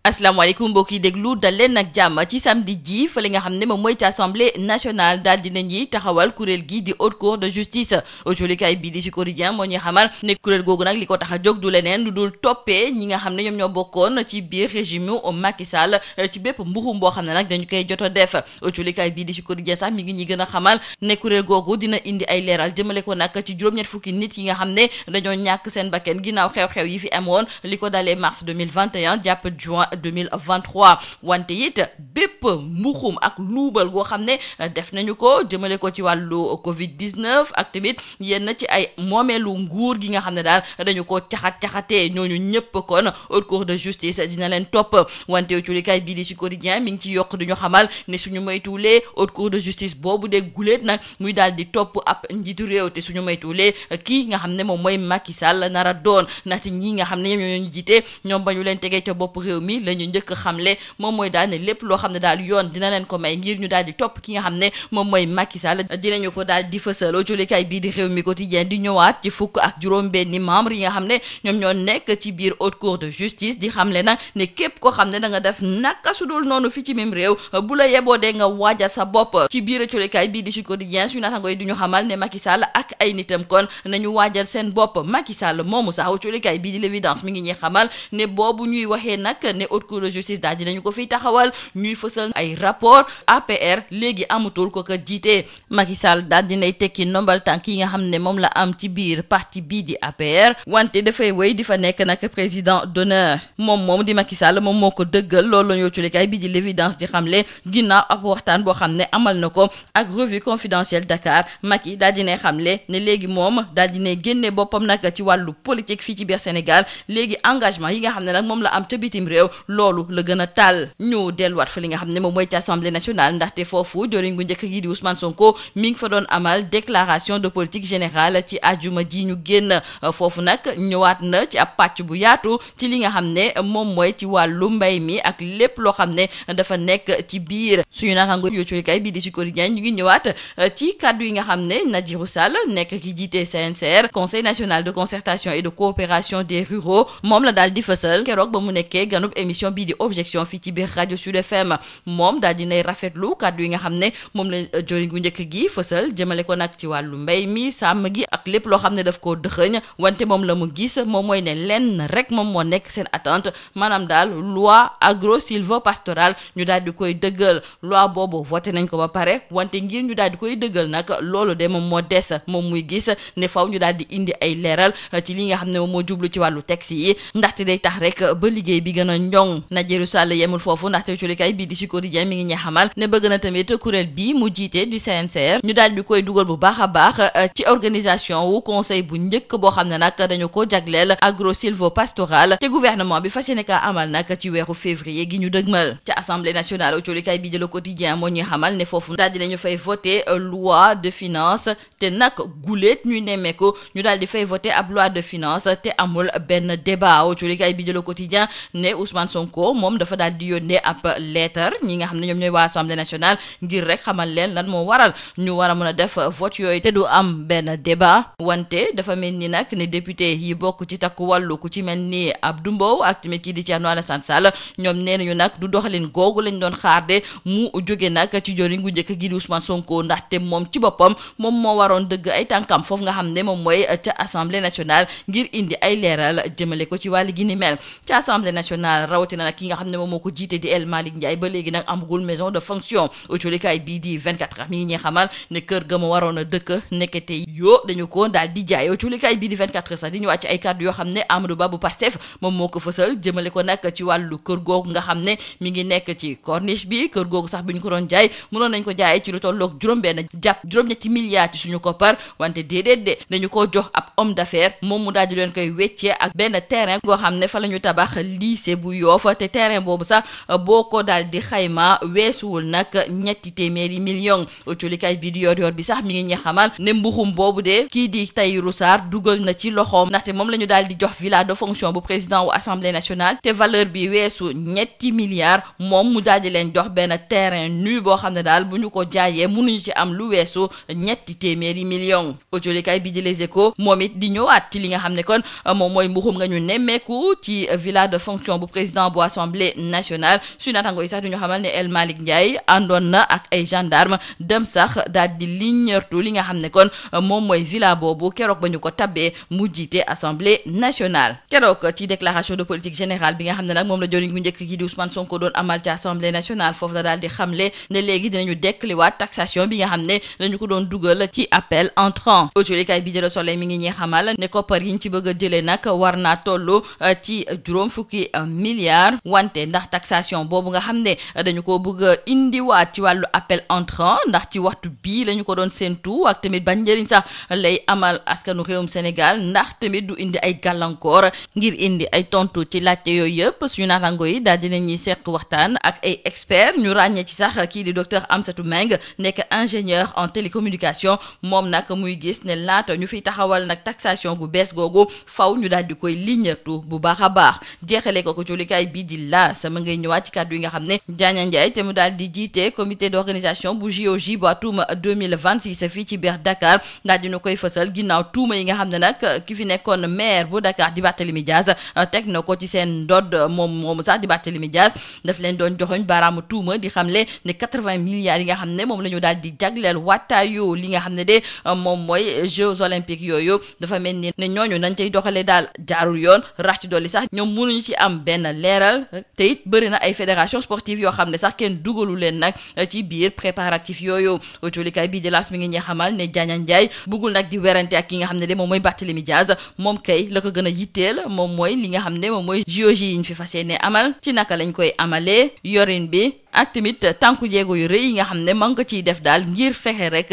asalaamaaleykum mbokk yi déglu dal leen nag jàmm ci samedi ji fa li nga xam ne moom mooy ci assemblée nationale daal dina ñuy taxawal kuréel gi di haute cour de justice autolikaay bii di si quotidien moo ñuy xamal ne kuréel googu nag li ko tax a jóg du leneen lu dul toppee ñi nga xam ne ñoom ñoo bokkoon ci biir régime u Macky Sall ci bépp mbuxum boo xam ne nag dañu koy jot a def autolikaay bii di si quotidien sax mi ngi ñi gën a xamal ne kuréel googu dina indi ay leeral jëmale ko nag ci juróom-ñett fukki nit yi nga xam ne dañoo ñàkk seen bakken ginnaaw xew-xew yi fi amoon li ko dalee mars 2021 jàpp juin 2023 wante it bépp mbuxum ak luubal goo xam ne def nañu ko jëmale ko ci wàllu Covid 19 ak tamit yenn ci ay moomeelu nguur gi nga xam ne daal dañu ko caxatee ñooñu ñëpp kon haute cour de justice dina leen topp wante culikaay bii di ci quotidien mi ngi ci yokk duñu xamal ne suñu moytuwulee haute cour de justice boobu de guléet nag muy daal di topp ab njiitu réew te suñu moytuwulee kii nga xam ne moom mooy Macky Sall nara doon ndaxte ñi nga xam ne ñoom ñoo ñu jiite ñoom ba ñu leen tegee ca bopp réew mi la ñu njëkk xamle moom mooy daal ne lépp loo xam ne daal yoon dina leen ko may ngir ñu daal di topp ki nga xam ne moom mooy Macky Sall dinañu ko daal di fësal julikaay bii di réew mi quotidien di ñëwaat ci fukk ak juróom-benni membre yi nga xam ne ñoom ñoo nekk ci biir haute cour de justice di xamle nag ne képp koo xam ne da nga def naka sudul noonu fi ci même réew bu la yeboo de nga waajal sa bopp ci biir julikaay bii di Sud Quotidien suñu naataangoo yi di ñu xamal ne Macky Sall ak ay nitam kon nañu waajal seen bopp Macky Sall moomu sax julikaay bii di l'évidence mi ngi ñuy xamal ne boobu ñuy waxee nag ne haute cour de justice daal dinañu ko fiy taxawal ñuy fësal ay rapport APR léegi amatul ko ka jiite Macky Sall daal dinay tekki ndombal tànk yi nga xam ne moom la am ci biir parti bii di APR wante dafay wéy di fa nekk nag président d'honneur moom di Macky Sall moom moo ko dëggal loolu la ñu culikaay bii di l'évidence di xamle ginnaaw ab waxtaan boo xam ne amal na ko ak revue confidentielle Dakar Macky daal dinay xamle ne léegi moom daal dinay génne boppam nag ci wàllu politique fii ci biir Sénégal léegi engagement yi nga xam ne nag moom la am ca bitim réew loolu la gën a taal ñu delluwaat fa li nga xam ne moom mooy ci assemblée nationale ndaxte foofu joriñ gu njëkk gi di Ousmane Sonko mi ngi fa doon amal déclaration de politique générale ci àjjuma ji ñu génn foofu nag ñëwaat na ci ab pàcc bu yaatu ci li nga xam ne moom mooy ci wàllu mbay mi ak lépp loo xam ne dafa nekk ci biir suñu naataango yu culikaay bii di Sud Quotidien ñu ngi ñëwaat ci kàddu yi nga xam ne Nadjirou Sall nekk ki jiite CNCR conseil national de concertation et de coopération des ruraux moom la daal di fësal keroog ba mu nekkee ganub émission bii di objection fii ci biir rajo Sud FM moom daal dinay rafetlu kàddu yi nga xam ne moom la joriñ gu njëkk gi fësal jëmale ko nag ci wàllu mbay mi sàmm gi ak lépp loo xam ne daf koo dëxëñ wante moom la mu gis moom mooy ne lenn rek moom moo nekk seen attente maanaam daal loi agro sylvo-pastorale ñu daal di koy dëggal loi boobu voté nañ ko ba pare wante ngir ñu daal di koy dëggal nag loolu de moom moo des moom muy gis ne faw ñu daal di indi ay leeral ci li nga xam ne moom moo jublu ci wàllu texte yi ndaxte day tax rek ba liggéey bi gën a ñoŋ Nadjirou Sall yemul foofu ndaxte culikaay bii di Sud Quotidien mi ngi ñuy xamal ne bëgg na tamit kuréel bii mu jiite di CNCR ñu daal di koy dugal bu baax a baax ci organisation wu conseil bu njëkk boo xam ne nag dañu ko jagleel agro sylvo-pastoral te gouvernement bi fas yéene kaa amal nag ci weeru février gi ñu dëgmal ci assemblée nationale culikaay bii di Le Quotidien moo ñuy xamal ne foofu daal dinañu fay voter loi de finance te nag guléet ñuy nemmeeku ñu daal di fay voter ab loi de finance te amul benn débat culikaay bii di Le Quotidien ne Ousmane Sonko moom dafa daal di yónnee ab lettre ñi nga xam ne ñoom ñooy waa assemblée nationale ngir rek xamal leen lan moo waral ñu war a mën a def vote yooyu te du am benn débat wante dafa mel ni nag ne député yi bokk ci takku wàllu ku ci mel ni Abdou Mbow ak tamit kii di Thierno Alassane Sall ñoom nee nañu nag du doxalin googu lañ doon xaar de mu jóge nag ci joriñ gu njëkk gi di Ousmane Sonko ndaxte moom ci boppam moom moo waroon dëgg ay tànkam foofu nga xam ne moom mooy ca assemblée nationale ngir indi ay leeral jëmale ko ci wàllu gi ni mel ca assemblée nationale rawatina nag ki nga xam ne moom moo ko jiite di El Malick Ndiaye ba léegi nag amagul maison de fonction autolikaay bii di 24 heures mi ngi ñuy xamal ne kër ga mu waroon a dëkk nekkete yoo dañu ko daal di jaay autolikaay bii di 24 heures sax di ñëwaat ci ay kàddu yoo xam ne Amadou Ba bu Pastef moom moo ko fësal jëmale ko nag ci wàllu kër googu nga xam ne mi ngi nekk ci corniche bi kër googu sax bi ñu ko doon jaay mënoon nañ ko jaayee ci lu tolloog juróom-benn jàpp juróom-ñetti milliards ci suñu koppar wante déedéet de dañu ko jox ab homme d'affaires moom mu daal di leen koy weccee ak benn terrain goo xam ne fa la ñu tabax lycée bu Yoff te terrain boobu sax boo ko daal di xayma weesuwul nag ñetti téeméeri million autolikaay bi di yor bi sax mi ngi ñi xamal ne mbuxum boobu de kii di Tahirou Sarr dugal na ci loxoom ndaxte moom la ñu daal di jox villa de fonction bu président wu assemblée nationale te valeur bi weesu ñetti milliards moom mu daal di leen jox benn terrain nu boo xam ne daal bu ñu ko jaayee mënuñu ci am lu weesu ñetti téeméeri million autolikaay bi di Les Échos moom it di ñëwaat ci li nga xam ne kon moom mooy mbuxum nga ñu nemmeeku ci villa de fonction bu président président bu assemblée nationale suñu naataango yi sax duñu xamal ne El Malick Ndiaye àndoon na ak ay gendarme dem sax daal di liññartu li nga xam ne kon moom mooy villa boobu keroog ba ñu ko tabbee mu jiite assemblée nationale. Keroog ci déclaration de politique générale bi nga xam ne nag moom la joriñ gu njëkk gi di Ousmane Sonko doon amal ci assemblée nationale foofu la daal di xamle ne léegi dinañu dekkaliwaat taxation bi nga xam ne dañu ko doon dugal ci appel entrant. Autolikaay bi Le Soleil mi ngi ñuy xamal ne koppar yi ñu ci bëgg a jëlee nag war naa toll ci juróom fukki milliards wante ndax taxation boobu nga xam ne dañu ko bëgg a indiwaat ci wàllu appel entrant ndax ci waxtu bii lañu ko doon séentu ak tamit ban njëriñ sax lay amal askanu réewum Sénégal ndax tamit du indi ay gàllankoor ngir indi ay tontu ci laajte yooyu yëpp suñu naataango yi daal dina ñuy seq waxtaan ak ay experts ñu ràññee ci sax kii di docteur Amsatou Meng nekk ingénieur en télécommunication moom nag muy gis ne laata ñu fiy taxawal nag taxation gu bees googu faw ñu daal di koy liññatu bu baax a baax jeexalee ko julikaay bii di la sama ngay ñëwaat ci kàddu yi nga xam ne Diania Ndiaye te mu daal di jiite comité d'organisation bu JOJ bu atum 2026 fii ci biir Dakar daal dina koy fësal ginnaaw tuuma yi nga xam ne nag ki fi nekkoon maire bu Dakar di Barthélémy Dias teg na ko ci seen ndodd moomu sax di Barthélémy Dias daf leen doon joxoñ baaraamu tuuma di xamle ne 80 milliards yi nga xam ne moom la ñu daal di jagleel wattaayu li nga xam ne de moom mooy Jeux olympiques yooyu dafa mel ni ne ñooñu nañ cay doxalee daal jaarul yoon rax ci dolli sax ñoom mënuñu ci am benn leeral te it bëri na ay fédération sportive yoo xam ne sax kenn dugalu leen nag ci biir préparatif yooyu autolikaay bii di L'As mi ngi ñuy xamal ne Diania Ndiaye bëggul nag di werante ak ki nga xam ne de moom mooy Barthélémy Dias moom kay la ko gën a yitteel moom mooy li nga xam ne moom mooy JOJ yi ñu fi fas yéene amal ci naka lañ koy amalee yorin bi ak tamit tànku jéego yu rëy yi nga xam ne ma ngi ko ciy def daal ngir fexe rek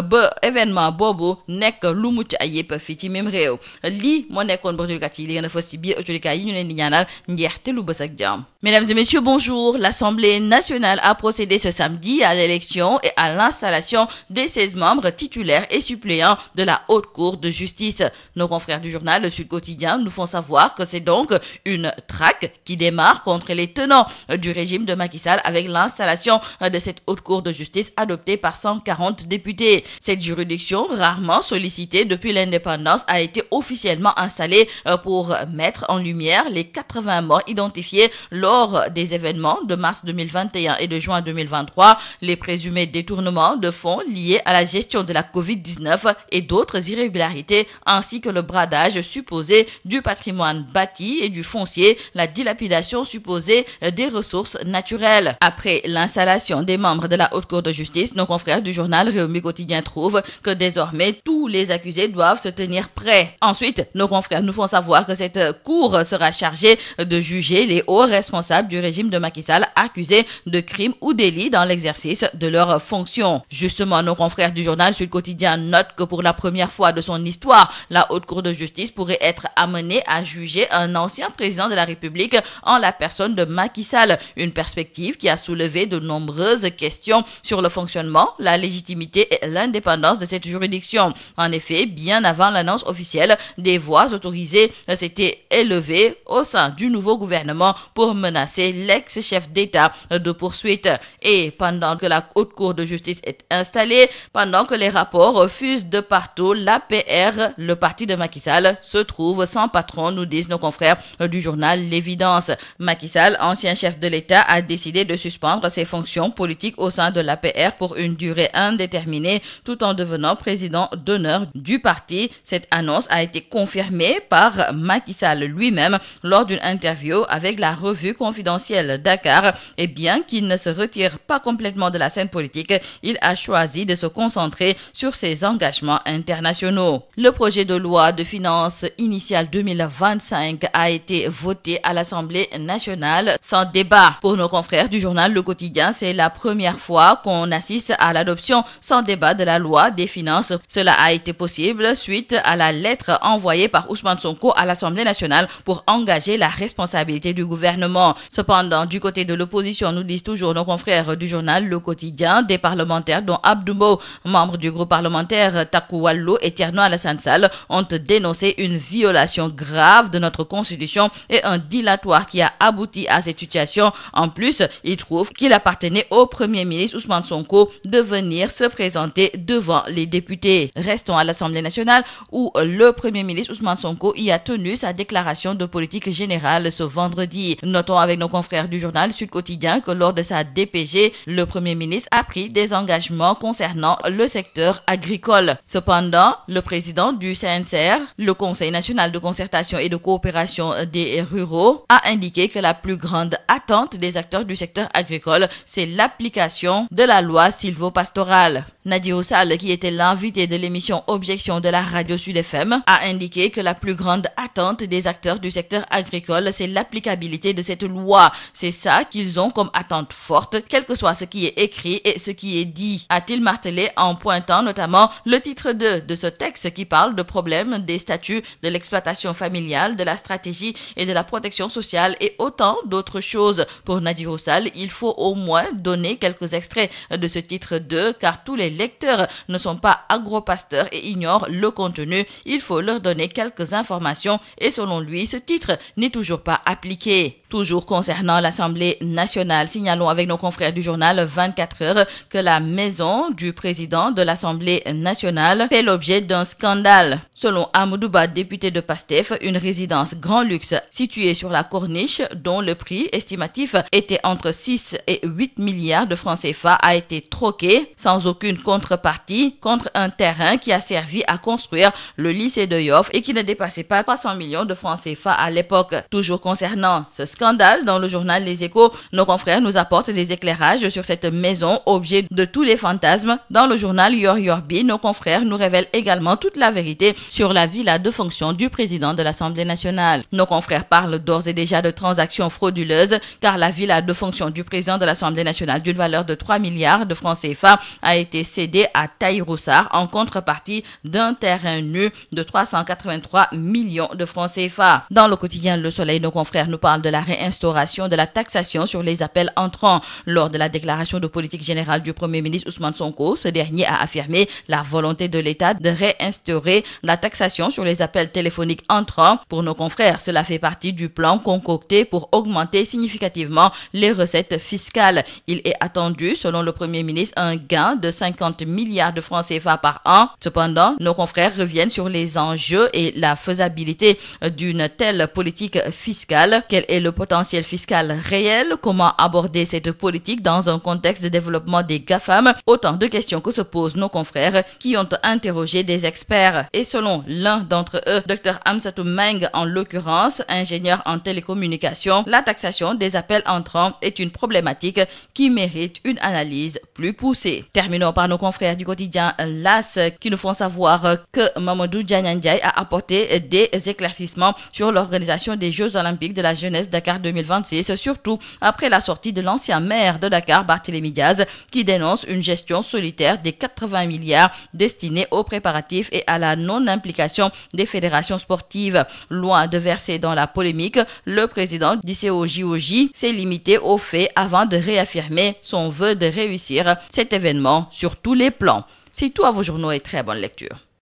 ba événement boobu nekk lu mucc ayib fii ci même réew lii moo nekkoon bortulikat yi li gën a fës ci biir autolikaay yi ñu leen di ñaanal njeexte lu bës ak jàmm. Mesdames et messieurs, bonjour. L'Assemblée nationale a procédé ce samedi à l'élection et à l'installation des 16 membres titulaires et suppléants de la Haute Cour de justice. Nos confrères du journal Le Sud Quotidien nous font savoir que c'est donc une traque qui démarre contre les tenants du régime de Macky Sall avec l'installation de cette Haute Cour de justice adoptée par 140 députés. Cette juridiction, rarement sollicitée depuis l'indépendance, a été officiellement installée pour mettre en lumière les 80 morts identifiés lors des événements de mars 2021 et de juin 2023, les présumés détournements de fonds liés à la gestion de la Covid-19 et d'autres irrégularités, ainsi que le bradage supposé du patrimoine bâti et du foncier, la dilapidation supposée des ressources naturelles. Après l'installation des membres de la Haute Cour de justice, nos confrères du journal Rewmi Quotidien trouvent que désormais tous les accusés doivent se tenir prêts. Ensuite, nos confrères nous font savoir que cette cour sera chargée de juger les hauts responsables du régime de Macky Sall accusés de crimes ou délits dans l'exercice de leurs fonctions. Justement, nos confrères du journal Sud Quotidien notent que pour la première fois de son histoire, la Haute Cour de justice pourrait être amenée à juger un ancien président de la République en la personne de Macky Sall, une perspective qui a soulevé de nombreuses questions sur le fonctionnement, la légitimité et l'indépendance de cette juridiction. En effet, bien avant l'annonce officielle, des voix autorisées s'étaient élevées au sein du nouveau gouvernement pour menacer l'ex-chef d'État de poursuite. Et pendant que la Haute Cour de justice est installée, pendant que les rapports fusent de partout, l'APR, le parti de Macky Sall, se trouve sans patron, nous disent nos confrères du journal L'Évidence. Macky Sall, ancien chef de l'État, a décidé de suspendre ses fonctions politiques au sein de l'APR pour une durée indéterminée, tout en devenant président d'honneur du parti. Cette annonce a été confirmée par Macky Sall lui-même lors d'une interview avec la revue confidentielle Dakar. Et bien qu'il ne se retire pas complètement de la scène politique, il a choisi de se concentrer sur ses engagements internationaux. Le projet de loi de finances initiale 2025 a été voté à l'Assemblée nationale sans débat. Pour nos confrères du journal Le Quotidien, c'est la première fois qu'on assiste à l'adoption sans débat de la loi des finances. Cela a été possible suite à la lettre envoyée par Ousmane Sonko à l'Assemblée nationale pour engager la responsabilité du gouvernement. Cependant, du côté de l'opposition, nous disent toujours nos confrères du journal Le Quotidien, des parlementaires dont Abdou Mbow, membre du groupe parlementaire Takku Wallu, et Thierno Alassane Sall ont dénoncé une violation grave de notre constitution et un dilatoire qui a abouti à cette situation. En plus, ils trouvent prouve qu'il appartenait au Premier ministre Ousmane Sonko de venir se présenter devant les députés. Restons à l'Assemblée nationale où le Premier ministre Ousmane Sonko y a tenu sa déclaration de politique générale ce vendredi. Notons avec nos confrères du journal Sud Quotidien que lors de sa DPG, le Premier ministre a pris des engagements concernant le secteur agricole. Cependant, le président du CNCR, le Conseil national de concertation et de coopération des ruraux, a indiqué que la plus grande attente des acteurs du secteur agricole, c'est l'application de la loi sylvo-pastorale. Nadirou Sall, qui était l'invité de l'émission Objection de la radio Sud FM, a indiqué que la plus grande attente des acteurs du secteur agricole, c'est l'applicabilité de cette loi. C'est ça qu'ils ont comme attente forte, quel que soit ce qui est écrit et ce qui est dit, a-t-il martelé en pointant notamment le titre 2 de ce texte qui parle de problèmes des statuts de l'exploitation familiale, de la stratégie et de la protection sociale et autant d'autres choses. Pour Nadirou Sall, il faut au moins donner quelques extraits de ce titre 2 car tous les lecteurs ne sont pas agropasteurs et ignorent le contenu. Il faut leur donner quelques informations et selon lui, ce titre n'est toujours pas appliqué. Toujours concernant l'Assemblée nationale, signalons avec nos confrères du journal 24 heures que la maison du président de l'Assemblée nationale fait l'objet d'un scandale. Selon Amadou Ba, député de PASTEF, une résidence grand luxe située sur la Corniche, dont le prix estimatif était entre 6 et 8 milliards de francs CFA, a été troqué sans aucune contrepartie contre un terrain qui a servi à construire le lycée de Yoff et qui ne dépassait pas 300 millions de francs CFA à l'époque. Toujours concernant ce scandale, dans le journal Les Échos, nos confrères nous apportent des éclairages sur cette maison, objet de tous les fantasmes. Dans le journal Yor Yorbi, nos confrères nous révèlent également toute la vérité sur la villa de fonction du président de l'Assemblée nationale. Nos confrères parlent d'ores et déjà de transactions frauduleuses, car la villa de fonction du président de l'Assemblée nationale d'une valeur de 3 milliards de francs CFA a été cédée à Tahirou Sarr en contrepartie d'un terrain nu de 383 millions de francs CFA. Dans le quotidien Le Soleil, nos confrères nous parlent de la réinstauration de la taxation sur les appels entrants. Lors de la déclaration de politique générale du Premier ministre Ousmane Sonko, ce dernier a affirmé la volonté de l'État de réinstaurer la taxation sur les appels téléphoniques entrants. Pour nos confrères, cela fait partie du plan concocté pour augmenter significativement les recettes fiscales. Il est attendu, selon le Premier ministre, un gain de 50 milliards de francs CFA par an. Cependant, nos confrères reviennent sur les enjeux et la faisabilité d'une telle politique fiscale. Quel est le potentiel fiscal réel? Comment aborder cette politique dans un contexte de développement des GAFAM? Autant de questions que se posent nos confrères qui ont interrogé des experts. Et selon l'un d'entre eux, Dr Amsatou Meng en l'occurrence, ingénieur en télécommunications, la taxation des appels entrants est une problématique qui mérite une analyse plus poussée. Terminons par nos confrères du quotidien LAS qui nous font savoir que Mamadou Diagne Ndiaye a apporté des éclaircissements sur l'organisation des Jeux Olympiques de la jeunesse Dakar 2026, surtout après la sortie de l'ancien maire de Dakar, Barthélémy Diaz, qui dénonce une gestion solitaire des 80 milliards destinés aux préparatifs et à la non-implication des fédérations sportives. Loin de verser dans la polémique, le président du COJOJ s'est limité aux faits avant de réaffirmer son vœu de réussir cet événement sur tous les plans. C'est tout à vos journaux et très bonne lecture.